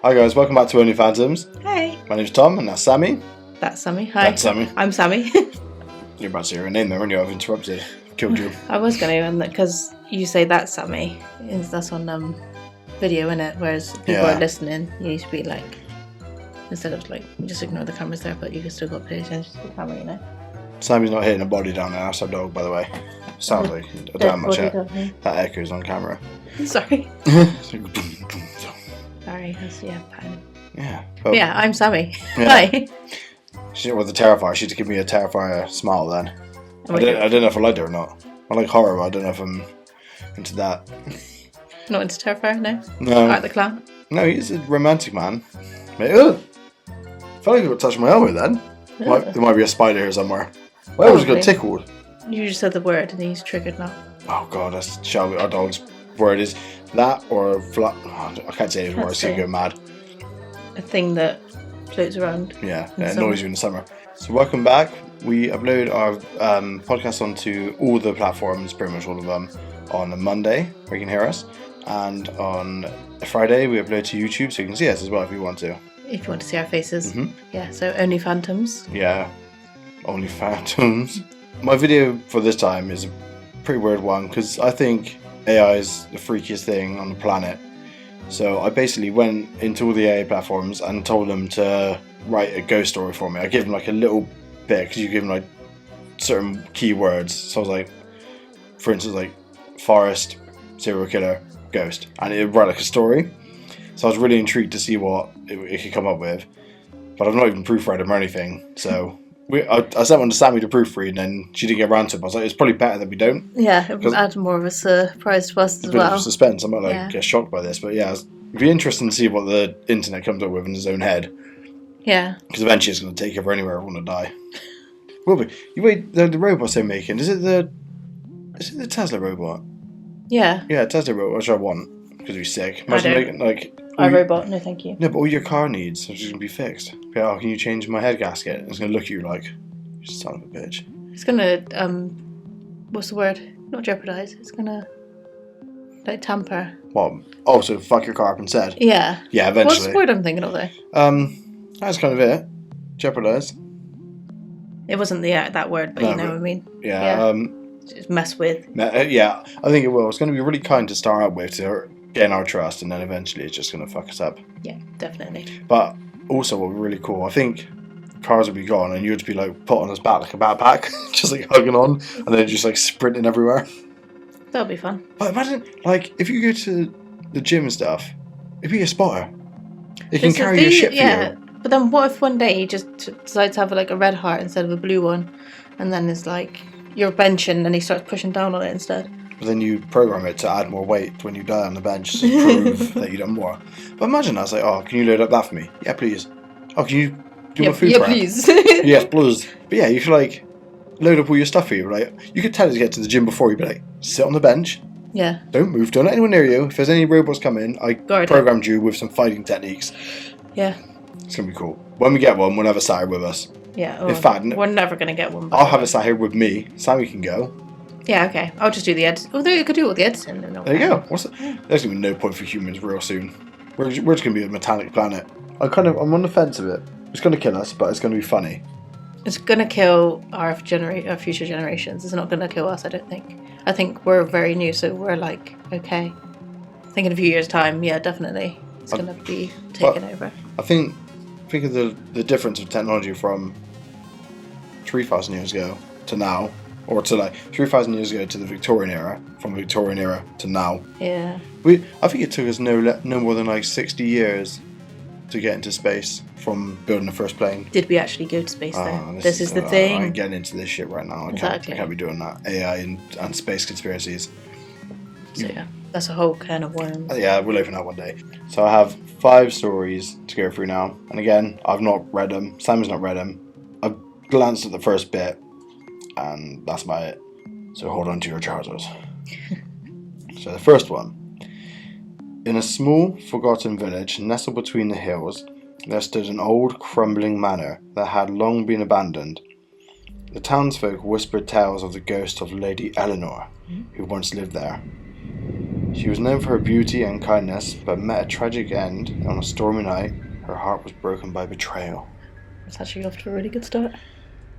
Hi guys, welcome back to Only Phantoms. Hey. My name's Tom and that's Sammy. That's Sammy. Hi. That's Sammy. I'm Sammy. You're about to say your name there, weren't you? I've interrupted. Killed you. I was going to, because you say that's Sammy. That's on video, innit? Whereas people are listening, you need to be like, instead of like, just ignore the cameras there, but you can still got to pay attention to the camera, you know? Sammy's not hitting a body down there, that's our dog, by the way. Sounds like, I don't have much that echoes on camera. Sorry. Sorry, that's, pattern. Yeah. But yeah, I'm Sammy. Hi. She was the Terrifier. She had to give me a Terrifier smile then. I don't know if I liked it or not. I like horror, but I don't know if I'm into that. Not into Terrifier, no? No. Like the clown? No, he's a romantic man. Mate, I felt like I got touched my elbow then. There might be a spider here somewhere. My elbow just got tickled. You just said the word and he's triggered now. Oh god, that's Shelby. Our dog's word is that or I can't say his word, it's gonna go mad. A thing that floats around. Yeah, it annoys you in the summer. So welcome back. We upload our podcast onto all the platforms, pretty much all of them, on a Monday where you can hear us. And on a Friday we upload to YouTube so you can see us as well if you want to. If you want to see our faces. Mm-hmm. Yeah, so Only Phantoms. Yeah, Only Phantoms. My video for this time is a pretty weird one because I think AI is the freakiest thing on the planet. So I basically went into all the AI platforms and told them to write a ghost story for me. I gave them like a little bit because you give them like certain keywords. So I was like, for instance, like forest, serial killer, ghost, and it would write like a story. So I was really intrigued to see what it could come up with, but I've not even proofread them or anything. So I sent one to Sammy to proofread, and then she didn't get around to it. I was like, it's probably better that we don't. Yeah, it would add more of a surprise to us as well. A bit of suspense. I might get shocked by this, but yeah, it'd be interesting to see what the internet comes up with in his own head. Yeah. Because eventually it's going to take over anywhere. I want to die. Will be. You wait. The robots they're making. Is it the Tesla robot? Yeah. Yeah, Tesla robot, which I want because he's sick. Imagine making like. iRobot, no thank you. No, but all your car needs are just going to be fixed. Yeah, oh, can you change my head gasket? It's going to look at you like, you son of a bitch. It's going to, what's the word? Not jeopardize. It's going to, like, tamper. What? Oh, so fuck your car up instead? Yeah. Yeah, eventually. What's the word I'm thinking of though? That's kind of it. Jeopardize. It wasn't that word, but you know what I mean. Yeah. Just mess with. Yeah, I think it will. It's going to be really kind to start out with to gain our trust, and then eventually it's just going to fuck us up. Yeah, definitely. But also what would be really cool, I think cars would be gone and you'd be like put on his back like a backpack, just like hugging on, and then just like sprinting everywhere. That'll be fun. But imagine, like, if you go to the gym and stuff, it'd be a spotter. It can carry your shit for you. But then what if one day you just decide to have like a red heart instead of a blue one, and then it's like you're benching and he starts pushing down on it instead? But then you program it to add more weight when you die on the bench to prove that you've done more. But imagine that's like, oh, can you load up that for me? Yeah, please. Oh, can you do my food prep? Please. Yes, please. But yeah, you could like load up all your stuff for you. Like, you could tell it to get to the gym before. You'd be like, sit on the bench. Yeah. Don't move. Don't let anyone near you. If there's any robots come in, I programmed you with some fighting techniques. Yeah. It's going to be cool. When we get one, we'll have a sat here with us. Yeah. In fact, we're never going to get one. I'll have a sat here with me. Sammy can go. Yeah, okay. I'll just do the editing. Although you could do all the editing. There you go. There's going to be no point for humans real soon. We're just going to be a metallic planet. I'm on the fence of it. It's going to kill us, but it's going to be funny. It's going to kill our future generations. It's not going to kill us, I don't think. I think we're very new, so we're like, okay. I think in a few years' time, yeah, definitely. It's going to be taken over. I think of the difference of technology from 3,000 years ago to now. Or to like 3,000 years ago to the Victorian era, from the Victorian era to now. Yeah. I think it took us no more than like 60 years to get into space from building the first plane. Did we actually go to space though? This is the thing. I ain't getting into this shit right now. Exactly. I can't be doing that. AI and space conspiracies. So yeah, that's a whole can of worms. Yeah, we'll open that one day. So I have 5 stories to go through now. And again, I've not read them. Sam's not read them. I've glanced at the first bit. And that's about it. So hold on to your trousers. So the first one. In a small, forgotten village nestled between the hills, there stood an old, crumbling manor that had long been abandoned. The townsfolk whispered tales of the ghost of Lady Eleanor, who once lived there. She was known for her beauty and kindness, but met a tragic end on a stormy night. Her heart was broken by betrayal. It's actually off to a really good start.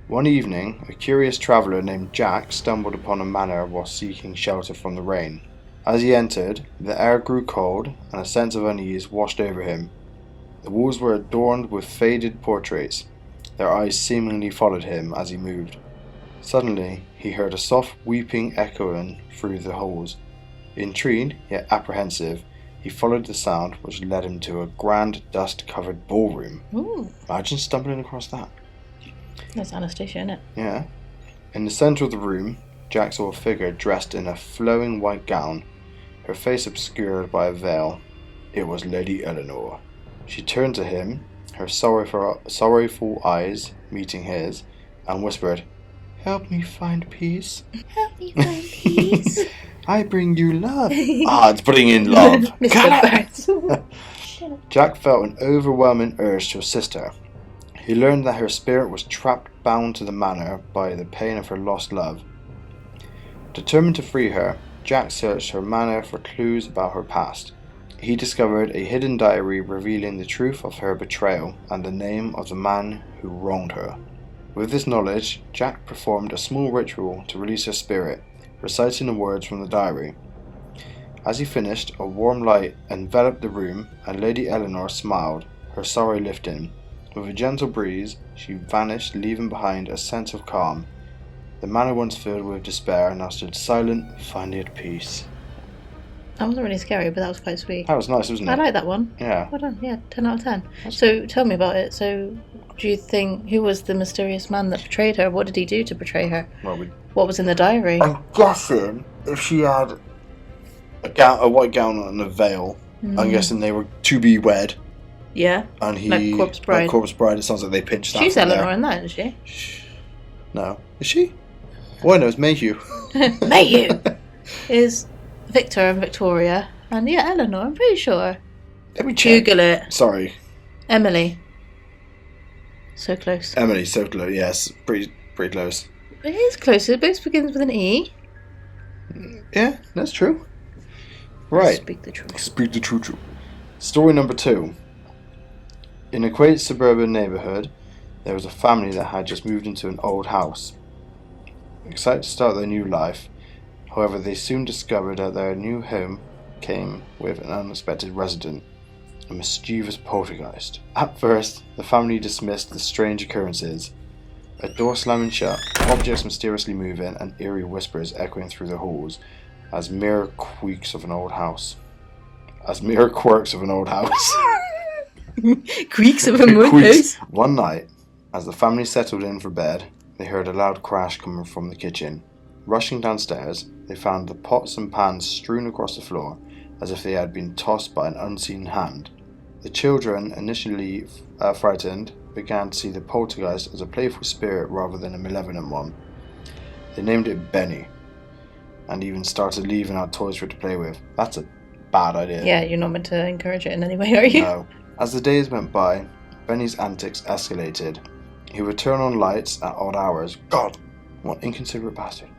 One evening, a curious traveller named Jack stumbled upon a manor while seeking shelter from the rain. As he entered, the air grew cold and a sense of unease washed over him. The walls were adorned with faded portraits. Their eyes seemingly followed him as he moved. Suddenly, he heard a soft weeping echoing through the halls. Intrigued, yet apprehensive, he followed the sound, which led him to a grand dust-covered ballroom. Ooh. Imagine stumbling across that. That's Anastasia, isn't it? Yeah. In the centre of the room, Jack saw a figure dressed in a flowing white gown, her face obscured by a veil. It was Lady Eleanor. She turned to him, her sorrowful eyes meeting his, and whispered, "Help me find peace." Help me find peace. "I bring you love." It's putting in love. Mr. Burns. Jack felt an overwhelming urge to assist her. He learned that her spirit was trapped bound to the manor by the pain of her lost love. Determined to free her, Jack searched her manor for clues about her past. He discovered a hidden diary revealing the truth of her betrayal and the name of the man who wronged her. With this knowledge, Jack performed a small ritual to release her spirit, reciting the words from the diary. As he finished, a warm light enveloped the room, and Lady Eleanor smiled, her sorrow lifting. With a gentle breeze, she vanished, leaving behind a sense of calm. The manor, once filled with despair, now stood silent, finally at peace. That wasn't really scary, but that was quite sweet. That was nice, wasn't it? I like that one. Yeah. Well done. Yeah, 10 out of 10. So tell me about it. So do you think, who was the mysterious man that betrayed her? What did he do to betray her? Well, What was in the diary? I'm guessing if she had a white gown and a veil, I'm guessing they were to be wed. Yeah. And he, like Corpse Bride. Like Corpse Bride, it sounds like they pinched that. She's Eleanor in that, isn't she? No. Is she? Oh, I know, it's Mayhew. Mayhew is Victor and Victoria. And yeah, Eleanor, I'm pretty sure. Let me check. Google it. Sorry. Emily. So close. Emily, so close. Yes, pretty close. It is close. It both begins with an E. Yeah, that's true. Right. Speak the truth. Speak the truth. Story number 2. In a quaint suburban neighbourhood, there was a family that had just moved into an old house. Excited to start their new life, however, they soon discovered that their new home came with an unexpected resident, a mischievous poltergeist. At first, the family dismissed the strange occurrences. A door slamming shut, objects mysteriously moving, and eerie whispers echoing through the halls as mere quirks of an old house. Creaks of a moonhouse. One night, as the family settled in for bed, they heard a loud crash coming from the kitchen. Rushing downstairs, they found the pots and pans strewn across the floor, as if they had been tossed by an unseen hand. The children, initially frightened, began to see the poltergeist as a playful spirit rather than a malevolent one. They named it Benny, and even started leaving out toys for it to play with. That's a bad idea. Yeah, you're not meant to encourage it in any way, are you? No. As the days went by, Benny's antics escalated. He would turn on lights at odd hours. God, what inconsiderate bastard.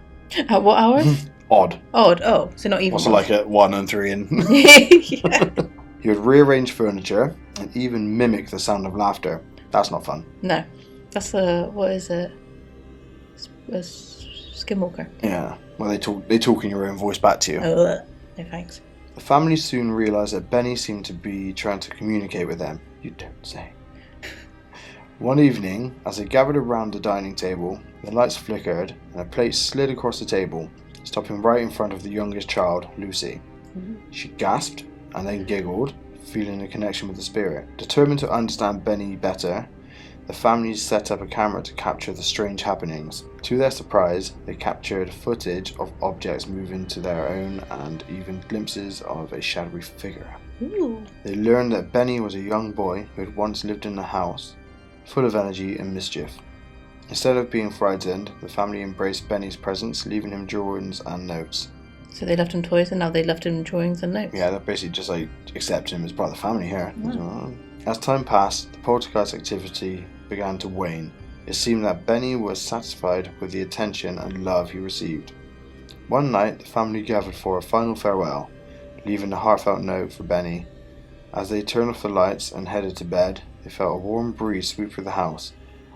At what hours? Odd. Odd, oh, so not even. Also like at 1 and 3 and... Yeah. He would rearrange furniture and even mimic the sound of laughter. That's not fun. No. That's what is it? A skinwalker. Yeah. Well, they talk in your own voice back to you. No thanks. The family soon realised that Benny seemed to be trying to communicate with them. You don't say. One evening, as they gathered around the dining table, the lights flickered and a plate slid across the table, stopping right in front of the youngest child, Lucy. She gasped and then giggled, feeling a connection with the spirit. Determined to understand Benny better, the family set up a camera to capture the strange happenings. To their surprise, they captured footage of objects moving to their own and even glimpses of a shadowy figure. Ooh. They learned that Benny was a young boy who had once lived in a house, full of energy and mischief. Instead of being frightened, the family embraced Benny's presence, leaving him drawings and notes. So they left him toys and now they left him drawings and notes? Yeah, they're basically just like accept him as part of the family here. Wow. As time passed, the poltergeist activity began to wane. It seemed that Benny was satisfied with the attention and love he received. One night, the family gathered for a final farewell. leaving a heartfelt note for Benny. As they turned off the lights and headed to bed, they felt a warm breeze sweep through the house,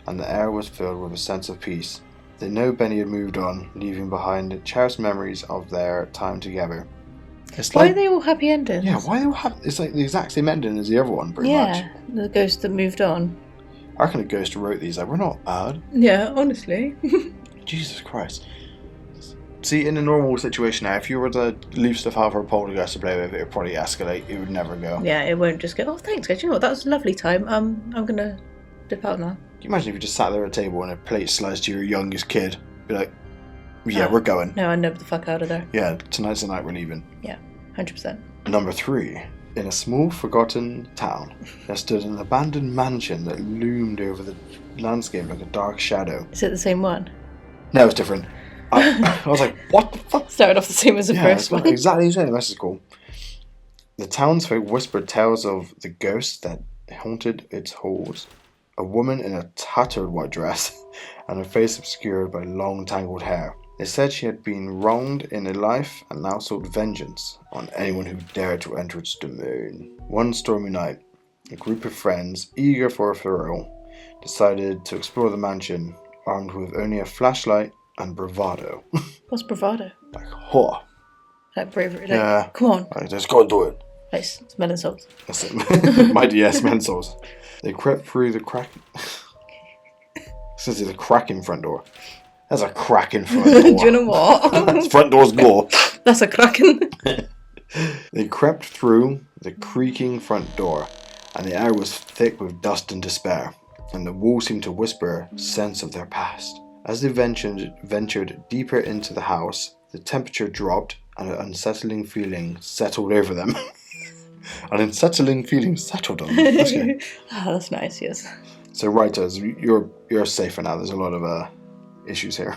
and the air was filled with a sense of peace. They know Benny had moved on, leaving behind cherished memories of their time together. It's Why are they all happy endings? Yeah, why are they all happy? It's like the exact same ending as the other one, pretty much. Yeah, the ghost that moved on. I reckon the ghost wrote these. Like, we're not bad. Yeah, honestly. Jesus Christ. See, in a normal situation now, if you were to leave stuff out for a poltergeist to play with, it would probably escalate. It would never go. Yeah, it won't just go, oh, thanks, guys. You know what? That was a lovely time. I'm going to dip out now. Can you imagine if you just sat there at a table and a plate sliced to your youngest kid? Be like, yeah, we're going. No, I nub the fuck out of there. Yeah, tonight's the night we're leaving. Yeah, 100%. Number 3. In a small, forgotten town, there stood an abandoned mansion that loomed over the landscape like a dark shadow. Is it the same one? No, it's different. I was like, what the fuck? Started off the same as the first one. Exactly the same. This is cool. The townsfolk whispered tales of the ghosts that haunted its halls. A woman in a tattered white dress and her face obscured by long tangled hair. They said she had been wronged in her life and now sought vengeance on anyone who dared to enter its domain. One stormy night, a group of friends, eager for a thrill, decided to explore the mansion, armed with only a flashlight and bravado. What's bravado? Like, huh. Like bravery. Like, Yeah. Come on. Like, just go do it. Nice. Smelling salts. That's it. My DS Mensos. They crept through the crack. Since it's a cracking front door. That's a cracking front door. Do you know what? Front door's gore. That's a cracking. They crept through the creaking front door, and the air was thick with dust and despair, and the walls seemed to whisper sense of their past. As they ventured deeper into the house, the temperature dropped, and an unsettling feeling settled over them. An unsettling feeling settled on them. That's good. Oh, that's nice, yes. So writers, you're safer now. There's a lot of issues here.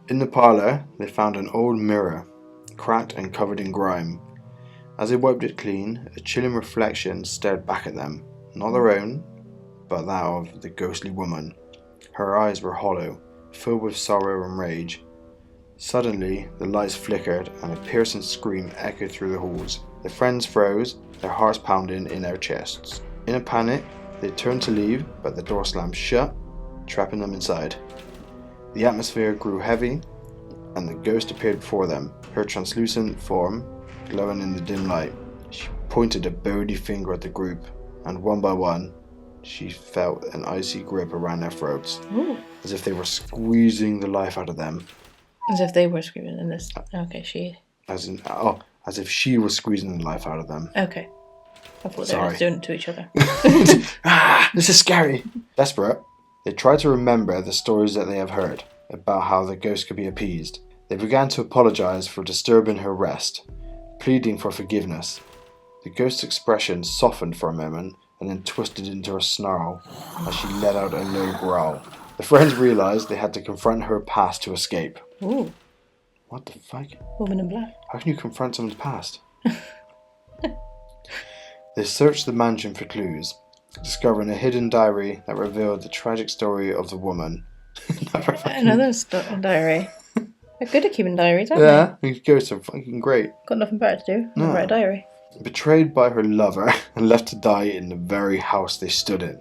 In the parlour, they found an old mirror, cracked and covered in grime. As they wiped it clean, a chilling reflection stared back at them, not their own, but that of the ghostly woman. Her eyes were hollow, filled with sorrow and rage. Suddenly, the lights flickered and a piercing scream echoed through the halls. The friends froze, their hearts pounding in their chests. In a panic, they turned to leave, but the door slammed shut, trapping them inside. The atmosphere grew heavy, and the ghost appeared before them, her translucent form glowing in the dim light. She pointed a bony finger at the group, and one by one, she felt an icy grip around their throats, Ooh. as if they were squeezing the life out of them. As if they were screaming in this. Okay, she. As if she was squeezing the life out of them. Okay. I thought they were doing it to each other. This is scary. Desperate, they tried to remember the stories that they have heard about how the ghost could be appeased. They began to apologize for disturbing her rest, pleading for forgiveness. The ghost's expression softened for a moment and then twisted into a snarl as she let out a low growl. The friends realized they had to confront her past to escape. Ooh. What the fuck? Woman in black. How can you confront someone's past? They searched the mansion for clues, discovering a hidden diary that revealed the tragic story of the woman. Another diary. They're good at keeping diaries, aren't Yeah, these ghosts are fucking great. they? Got nothing better to do than write a diary. Betrayed by her lover and left to die in the very house they stood in,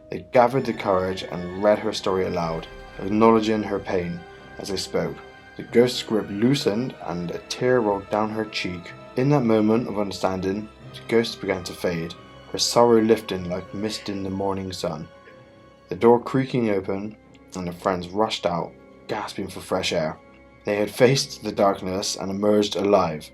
they gathered the courage and read her story aloud, acknowledging her pain as they spoke. The ghost's grip loosened and a tear rolled down her cheek. In that moment of understanding, the ghost began to fade, her sorrow lifting like mist in the morning sun. The door creaking open, and the friends rushed out, gasping for fresh air. They had faced the darkness and emerged alive,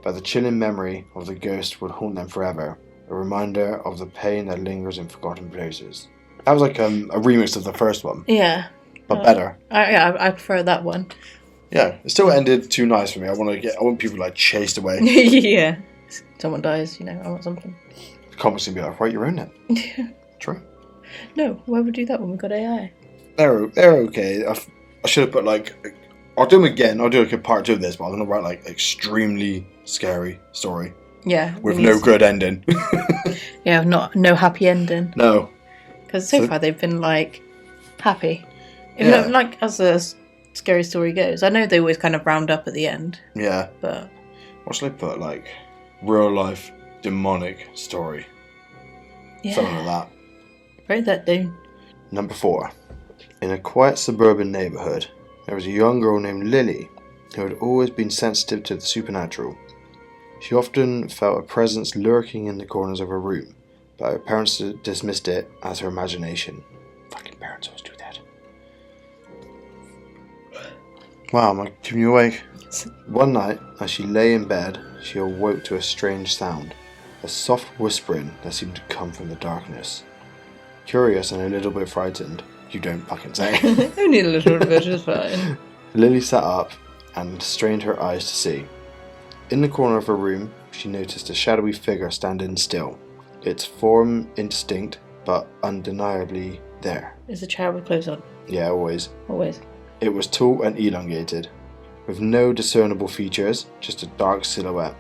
but the chilling memory of the ghost would haunt them forever, a reminder of the pain that lingers in forgotten places. That was like a remix of the first one, Yeah. but better. I prefer that one. Yeah, it still ended too nice for me. I want people like chased away. Yeah. Someone dies, I want something. The comments gonna be like, write your own then. True. No, why would we do that when we got AI? They're okay. I should have put like, I'll do them again. I'll do like a part 2 of this, but I'm gonna write like extremely scary story. Yeah. With no good ending. Yeah, no happy ending. No. Because so far they've been like happy. Yeah. Like as a scary story goes. I know they always kind of round up at the end. Yeah. But what should I put? Like, real life demonic story. Yeah. Something like that. Write that down. Number 4. In a quiet suburban neighbourhood, there was a young girl named Lily who had always been sensitive to the supernatural. She often felt a presence lurking in the corners of her room, but her parents dismissed it as her imagination. Fucking parents always do that. Wow, am I keeping you awake? One night, as she lay in bed, she awoke to a strange sound. A soft whispering that seemed to come from the darkness. Curious and a little bit frightened, you don't fucking say. Only a little bit is fine. Lily sat up and strained her eyes to see. In the corner of her room, she noticed a shadowy figure standing still, its form indistinct but undeniably there. Is the chair with clothes on? Yeah, always. Always. It was tall and elongated, with no discernible features, just a dark silhouette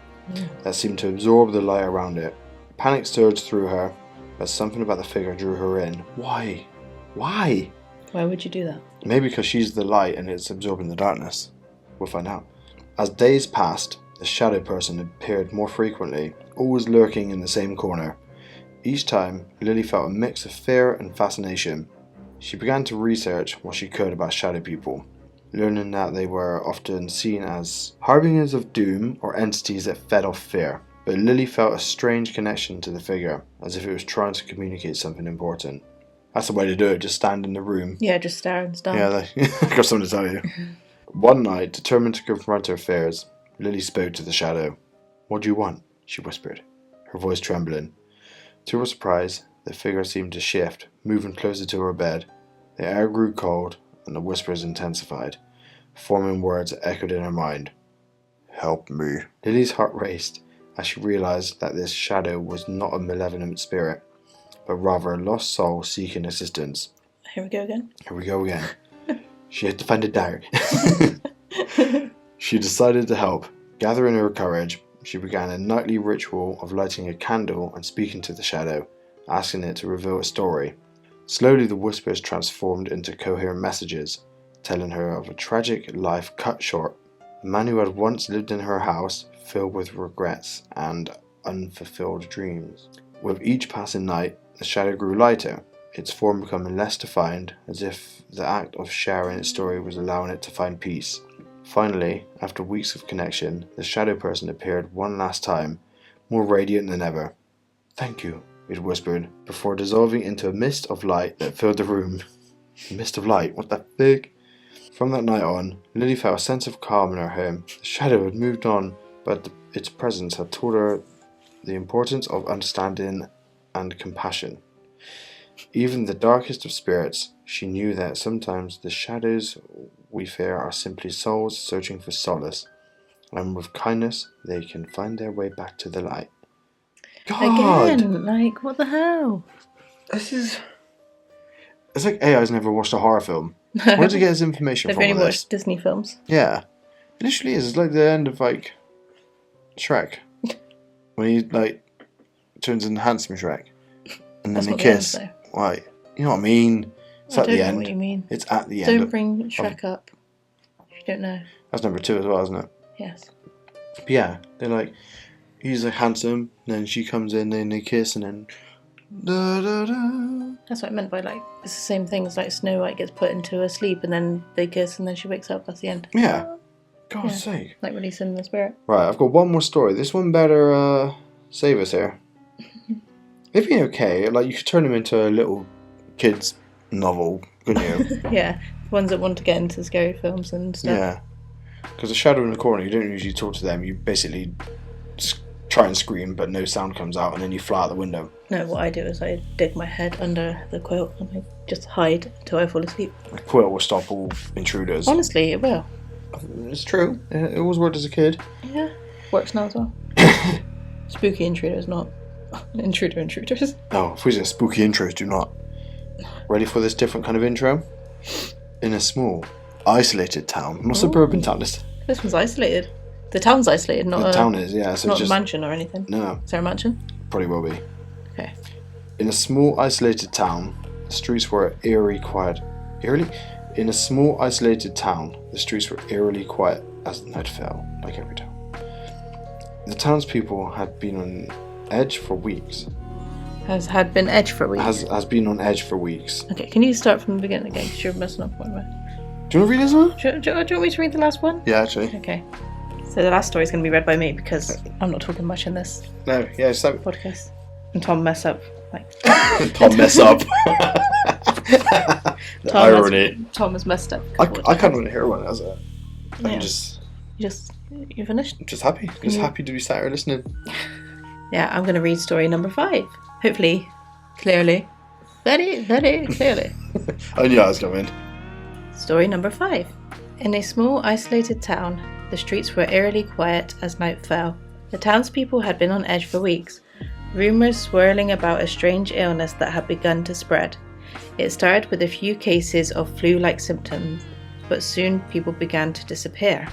that seemed to absorb the light around it. Panic surged through her, but something about the figure drew her in. Why? Why? Why would you do that? Maybe because she's the light and it's absorbing the darkness. We'll find out. As days passed, the shadow person appeared more frequently, always lurking in the same corner. Each time, Lily felt a mix of fear and fascination. She began to research what she could about shadow people, learning that they were often seen as harbingers of doom or entities that fed off fear. But Lily felt a strange connection to the figure, as if it was trying to communicate something important. That's the way to do it, just stand in the room. Yeah, just stare and stuff. Yeah, I've got something to tell you. One night, determined to confront her fears, Lily spoke to the shadow. "What do you want?" she whispered, her voice trembling. To her surprise, the figure seemed to shift, moving closer to her bed. The air grew cold, and the whispers intensified, forming words that echoed in her mind. "Help me." Lily's heart raced as she realized that this shadow was not a malevolent spirit, but rather a lost soul seeking assistance. Here we go again. Here we go again. She had to find a dagger. She decided to help. Gathering her courage, she began a nightly ritual of lighting a candle and speaking to the shadow, asking it to reveal a story. Slowly the whispers transformed into coherent messages, telling her of a tragic life cut short. A man who had once lived in her house, filled with regrets and unfulfilled dreams. With each passing night, the shadow grew lighter, its form becoming less defined, as if the act of sharing its story was allowing it to find peace. Finally, after weeks of connection, the shadow person appeared one last time, more radiant than ever. "Thank you," it whispered, before dissolving into a mist of light that filled the room. A mist of light? What the fuck? From that night on, Lily felt a sense of calm in her home. The shadow had moved on, but its presence had taught her the importance of understanding and compassion. Even the darkest of spirits, she knew that sometimes the shadows we fear are simply souls searching for solace, and with kindness they can find their way back to the light. God! Again, like, what the hell? This is... It's like AI's never watched a horror film. Where did he get his information They've from? only on watched this? Disney films. Yeah. It literally is. It's like the end of, like, Shrek. When he, like, turns into handsome Shrek. And That's then not they the end, kiss. though. Why? You know what I mean? It's I at the don't know end. what you mean. It's at the end. Don't bring Shrek up. If you don't know. That's number 2 as well, isn't it? Yes. But yeah, they're like, he's like handsome, and then she comes in, and they kiss, and then da da da. That's what I meant by, like, it's the same thing as, like, Snow White gets put into a sleep and then they kiss and then she wakes up. That's the end. Yeah. God's Yeah. sake. Like releasing the spirit. Right, I've got one more story. This one better save us here. It'd be okay. Like, you could turn them into a little kid's novel, couldn't you? Yeah. Ones that want to get into scary films and stuff. Yeah. Because the shadow in the corner, you don't usually talk to them. You basically try and scream, but no sound comes out, and then you fly out the window. No, what I do is I dig my head under the quilt and I just hide until I fall asleep. The quilt will stop all intruders. Honestly, it will. It's true. It always worked as a kid. Yeah. Works now as well. Spooky intruders, not intruders. Oh, if we say spooky intros, do not. Ready for this different kind of intro? In a small, isolated town. Not suburban town. This one's isolated. The town's isolated, not the a town is, yeah. So not just a mansion or anything. no, Is there a mansion? probably will be. Okay. In a small, isolated town, the streets were eerily quiet. Eerily? In a small, isolated town, the streets were eerily quiet as the night fell, like every town. The townspeople had been on edge for weeks. Had been edge for weeks. Has been on edge for weeks. Okay, can you start from the beginning again? Because you're messing up one way. Do you want to read this one? Do you want me to read the last one? Yeah, actually. Okay. So the last story is going to be read by me because I'm not talking much in this No, yeah, so podcast. And Tom mess up. Like Tom mess up. The irony. Tom has messed up. I can't even hear one as a. I'm You finished? just happy. Just happy to be sat here listening. Yeah, I'm going to read story number 5. Hopefully, clearly. Very, very clearly. I knew I was coming. Story number 5. In a small, isolated town, the streets were eerily quiet as night fell. The townspeople had been on edge for weeks, rumours swirling about a strange illness that had begun to spread. It started with a few cases of flu-like symptoms, but soon people began to disappear.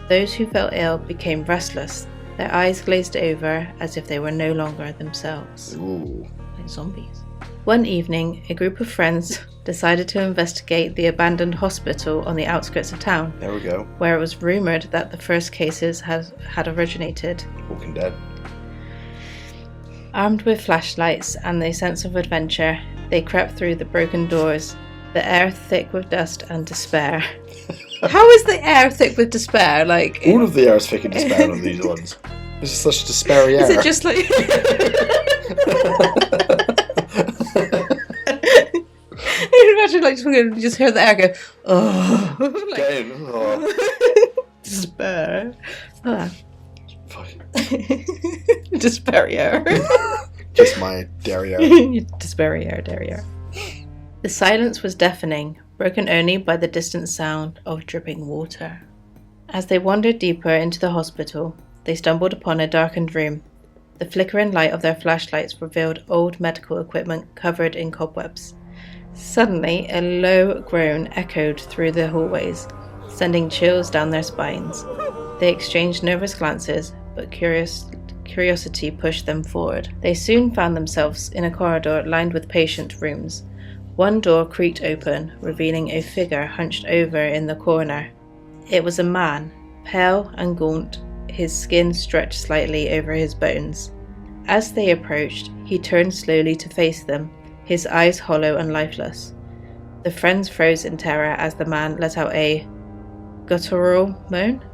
Those who felt ill became restless, their eyes glazed over as if they were no longer themselves. Ooh. Like zombies. One evening, a group of friends decided to investigate the abandoned hospital on the outskirts of town. There we go. Where it was rumoured that the first cases had originated. Walking Dead. Armed with flashlights and a sense of adventure, they crept through the broken doors, the air thick with dust and despair. How is the air thick with despair? Like all of the air is thick and despair on these ones. This is such despairy air. Is it just like? Imagine like just hear the air go. Oh, like, despair. Ah. Despair. Just my derriere. Despair. The silence was deafening, broken only by the distant sound of dripping water. As they wandered deeper into the hospital, they stumbled upon a darkened room. The flickering light of their flashlights revealed old medical equipment covered in cobwebs. Suddenly, a low groan echoed through the hallways, sending chills down their spines. They exchanged nervous glances, but curiosity pushed them forward. They soon found themselves in a corridor lined with patient rooms. One door creaked open, revealing a figure hunched over in the corner. It was a man, pale and gaunt, his skin stretched slightly over his bones. As they approached, he turned slowly to face them, his eyes hollow and lifeless. The friends froze in terror as the man let out a guttural moan.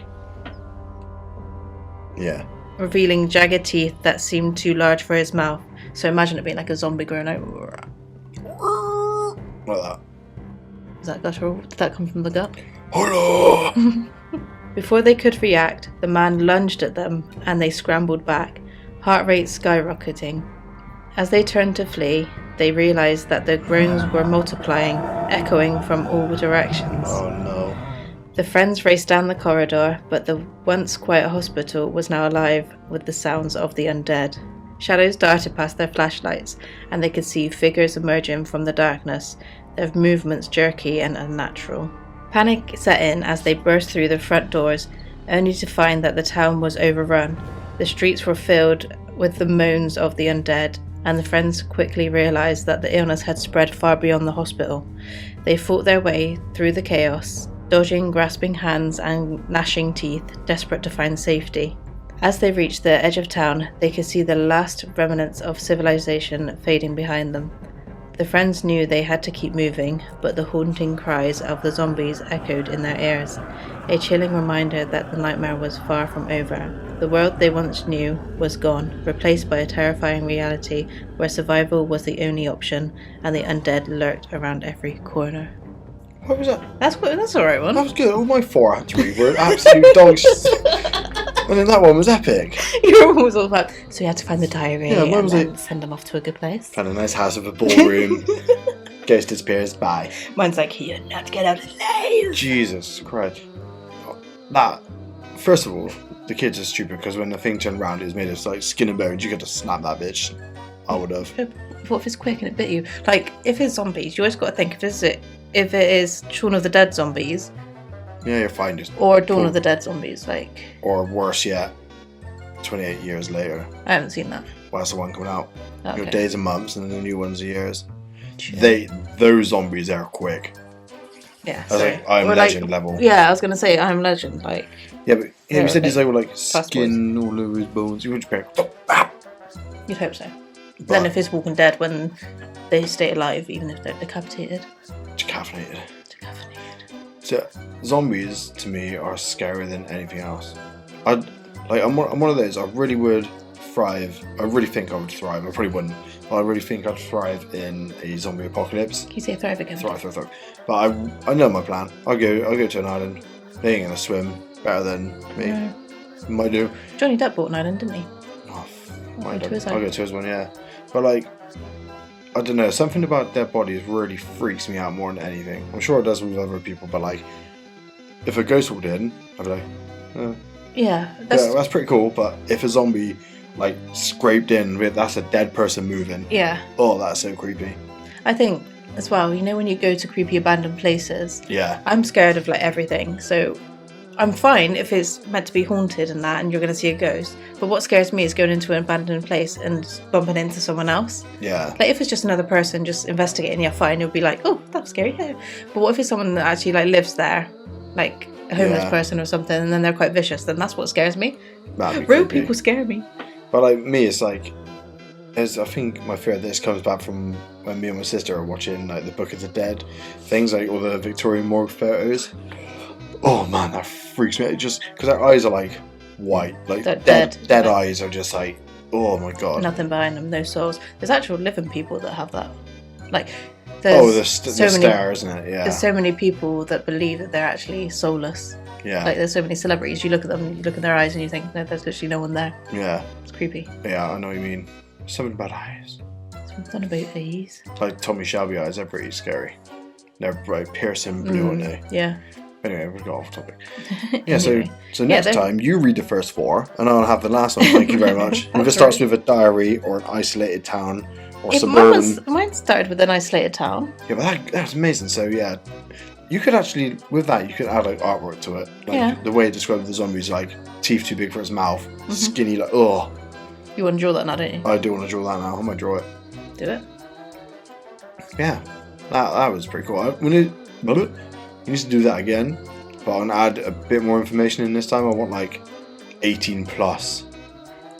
Yeah. Revealing jagged teeth that seemed too large for his mouth. So imagine it being like a zombie grown out. Like that. Is that guttural? Did that come from the gut? Hello! Before they could react, the man lunged at them and they scrambled back, heart rate skyrocketing. As they turned to flee, they realized that the groans were multiplying, echoing from all directions. Oh no. The friends raced down the corridor, but the once quiet hospital was now alive with the sounds of the undead. Shadows darted past their flashlights, and they could see figures emerging from the darkness, their movements jerky and unnatural. Panic set in as they burst through the front doors, only to find that the town was overrun. The streets were filled with the moans of the undead, and the friends quickly realized that the illness had spread far beyond the hospital. They fought their way through the chaos, dodging grasping hands and gnashing teeth, desperate to find safety. As they reached the edge of town, they could see the last remnants of civilization fading behind them. The friends knew they had to keep moving, but the haunting cries of the zombies echoed in their ears, a chilling reminder that the nightmare was far from over. The world they once knew was gone, replaced by a terrifying reality where survival was the only option, and the undead lurked around every corner. What was that? That's the right one. That was good. All my 4 out of 3 were absolute dogs. And then that one was epic. Your one was all about, so you had to find the diary and then send them off to a good place. Found a nice house with a ballroom. Ghost disappears. Bye. Mine's like, you're not get out alive. Jesus Christ. That, first of all, the kids are stupid because when the thing turned round, it was made of like skin and bones. You got to snap that bitch. I would have. What if it's quick and it bit you? Like, if it's zombies, you always got to think, if it is Shaun of the Dead zombies. Yeah, you're fine. Just or Dawn of the Dead zombies, like. Or worse yet, 28 years later. I haven't seen that. Well, that's the one coming out. Okay. Your days and months, and then the new ones are years. Sure. Those zombies are quick. Yeah. I was like, I'm Or, Legend level. Yeah, I was gonna say I'm Legend. Like. Yeah, but Yeah, you said okay. he's like with skin all over his bones. You would pick. You'd hope so. But Then if it's Walking Dead when they stay alive, even if they're decapitated. Decaffeinated. So zombies to me are scarier than anything else. I'm one of those. I really would thrive. I really think I would thrive. I probably wouldn't, but I really think I'd thrive in a zombie apocalypse. Can you say thrive again? Thrive. But I know my plan. I'll go to an island. They ain't gonna swim better than me. No. Might do. Johnny Depp bought an island, didn't he? Oh, I'll go to his I'll island. go to his one, yeah. But like, I don't know. Something about dead bodies really freaks me out more than anything. I'm sure it does with other people, but like, if a ghost walked in, I'd be like, Yeah, that's pretty cool. But if a zombie like scraped in with that's a dead person moving, yeah. oh, that's so creepy. I think as well. You know when you go to creepy abandoned places. Yeah. I'm scared of like everything, so I'm fine if it's meant to be haunted and that, and you're going to see a ghost. But what scares me is going into an abandoned place and bumping into someone else. Yeah. Like if it's just another person just investigating, yeah, fine. You'll be like, oh, that was scary. Yeah. But what if it's someone that actually like lives there, like a homeless person or something, and then they're quite vicious? Then that's what scares me. Real people scare me. But like me, it's like, I think my fear of this comes back from when me and my sister are watching like the Book of the Dead, things like all the Victorian morgue photos. Oh man, that freaks me out. Just because our eyes are like white, like dead eyes are just like, oh my god. Nothing behind them, no souls. There's actual living people that have that. Like, the stare, isn't it? Yeah. There's so many people that believe that they're actually soulless. Yeah. Like there's so many celebrities. You look at them, you look in their eyes, and you think, no, there's literally no one there. Yeah. It's creepy. Yeah, I know what you mean. Something about eyes. Something about eyes. Like Tommy Shelby eyes, they're pretty scary. They're bright, piercing blue, aren't they? Yeah. Anyway, we got off topic. Yeah, Anyway. so next time you read the first 4, and I'll have the last one. Thank you very much. If it starts with a diary or an isolated town or suburban. Mine started with an isolated town. Yeah, but that's amazing. So yeah, you could actually with that you could add like artwork to it. Like the way it describes the zombies, like teeth too big for his mouth, skinny like oh. You want to draw that now, don't you? I do want to draw that now. I might draw it. Do it. Yeah, that was pretty cool. We need to do that again, but I want to add a bit more information in this time. I want like 18 plus.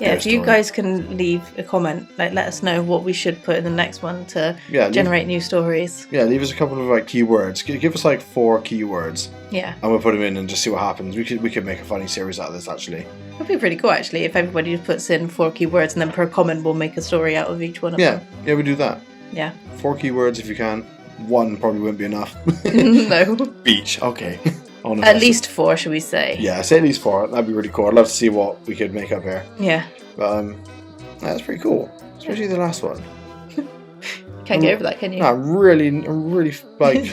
Yeah, if you guys can leave a comment, like let us know what we should put in the next one to generate new stories. Yeah, leave us a couple of like keywords. Give us like 4 keywords. Yeah. And we'll put them in and just see what happens. We could make a funny series out of this actually. It'd be pretty cool actually if everybody just puts in 4 keywords and then per comment we'll make a story out of each one of them. Yeah, we do that. Yeah. 4 keywords if you can. 1 probably wouldn't be enough. No. Beach, okay. At least 4, should we say? Yeah, say at least 4. That'd be really cool. I'd love to see what we could make up here. Yeah. But that's pretty cool, especially the last one. Can't get over that, can you? No, I'm really like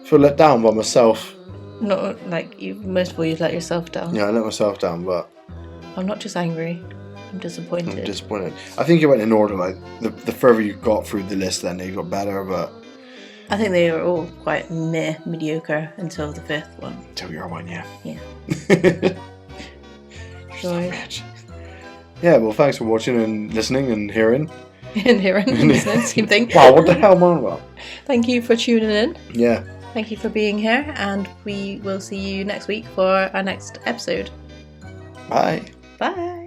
feel let down by myself. Not like you. Most of all, you've let yourself down. Yeah, I let myself down, but I'm not just angry. I'm disappointed. I think it went in order. Like the further you got through the list, then it got better. But I think they were all quite mediocre until the 5th one. Until your one, yeah. Yeah. Joy. Yeah, well, thanks for watching and listening and hearing. And hearing and listening, same thing. Wow, what the hell am I on about? Thank you for tuning in. Yeah. Thank you for being here, and we will see you next week for our next episode. Bye. Bye.